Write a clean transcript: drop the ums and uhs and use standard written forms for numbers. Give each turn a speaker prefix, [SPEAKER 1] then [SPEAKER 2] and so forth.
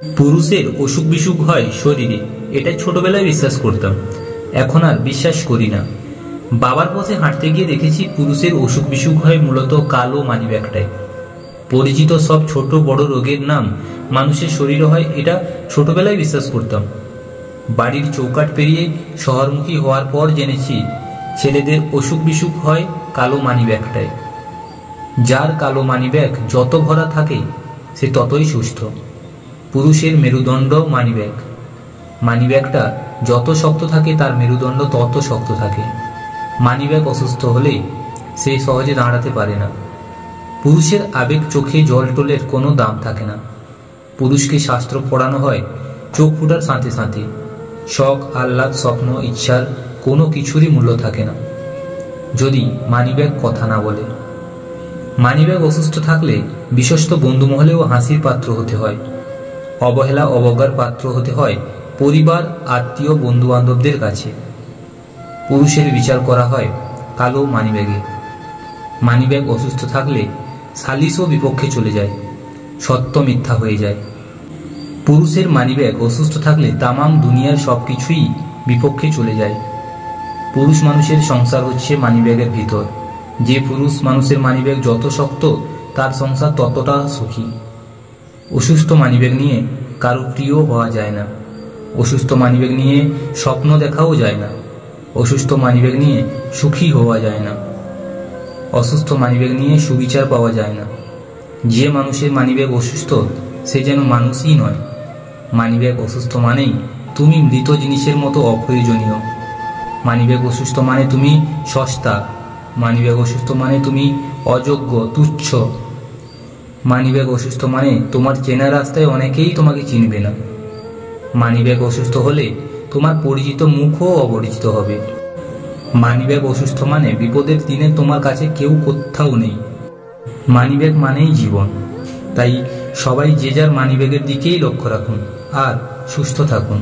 [SPEAKER 1] পুরুষের অসুখ বিসুখ হয় শরীরে, এটাই ছোটবেলায় বিশ্বাস করতাম, এখন আর বিশ্বাস করি না। বাবার পথে হাঁটতে গিয়ে দেখেছি পুরুষের অসুখ বিসুখ হয় মূলত কালো মানিব্যাগটায়। পরিচিত সব ছোট বড় রোগের নাম মানুষের শরীরে হয়, এটা ছোটবেলায় বিশ্বাস করতাম। বাড়ির চৌকাঠ পেরিয়ে শহরমুখী হওয়ার পর জেনেছি ছেলেদের অসুখ বিসুখ হয় কালো মানিব্যাগটায়। যার কালো মানিব্যাগ যত ভরা থাকে সে ততই সুস্থ। পুরুষের মেরুদণ্ড মানিব্যাগ। মানিব্যাগটা যত শক্ত থাকে তার মেরুদণ্ড তত শক্ত থাকে। মানিব্যাগ অসুস্থ হলে সে সহজে দাঁড়াতে পারে না। পুরুষের আবেগ চোখে জল টোলের কোনো দাম থাকে না। পুরুষকে শাস্ত্র পড়ানো হয় চোখ ফুটার সাথে সাথে। শখ, আহ্লাদ, স্বপ্ন, ইচ্ছার কোনো কিছুরই মূল্য থাকে না যদি মানিব্যাগ কথা না বলে। মানিব্যাগ অসুস্থ থাকলে বিশ্বস্ত বন্ধুমহলেও হাসির পাত্র হতে হয়, অবহেলা অবজ্ঞার পাত্র হতে হয় পরিবার, আত্মীয়, বন্ধু বান্ধবদের কাছে। পুরুষের বিচার করা হয় কালো মানিব্যাগে। মানিব্যাগ অসুস্থ থাকলে সালিশও বিপক্ষে চলে যায়, সত্য মিথ্যা হয়ে যায়। পুরুষের মানিব্যাগ অসুস্থ থাকলে তামাম দুনিয়ার সবকিছুই বিপক্ষে চলে যায়। পুরুষ মানুষের সংসার হচ্ছে মানিব্যাগের ভিতর। যে পুরুষ মানুষের মানিব্যাগ যত শক্ত তার সংসার ততটা সুখী। অসুস্থ মানিব্যাগ নিয়ে কারো প্রিয় হওয়া যায় না। অসুস্থ মানিব্যাগ নিয়ে স্বপ্ন দেখাও যায় না। অসুস্থ মানিব্যাগ নিয়ে সুখী হওয়া যায় না। অসুস্থ মানিব্যাগ নিয়ে সুবিচার পাওয়া যায় না। যে মানুষের মানিব্যাগ অসুস্থ সে যেন মানুষই নয়। মানিব্যাগ অসুস্থ মানেই তুমি মৃত জিনিসের মতো অপ্রয়োজনীয়। মানিব্যাগ অসুস্থ মানে তুমি সস্তা। মানিব্যাগ অসুস্থ মানে তুমি অযোগ্য, তুচ্ছ। মানিব্যাগ অসুস্থ মানে তোমার চেনা রাস্তায় অনেকেই তোমাকে চিনবে না। মানিব্যাগ অসুস্থ হলে তোমার পরিচিত মুখও অপরিচিত হবে। মানিব্যাগ অসুস্থ মানে বিপদের দিনে তোমার কাছে কেউ কোথাও নেই। মানিব্যাগ মানেই জীবন। তাই সবাই যে যার মানিব্যাগের দিকেই লক্ষ্য রাখুন আর সুস্থ থাকুন।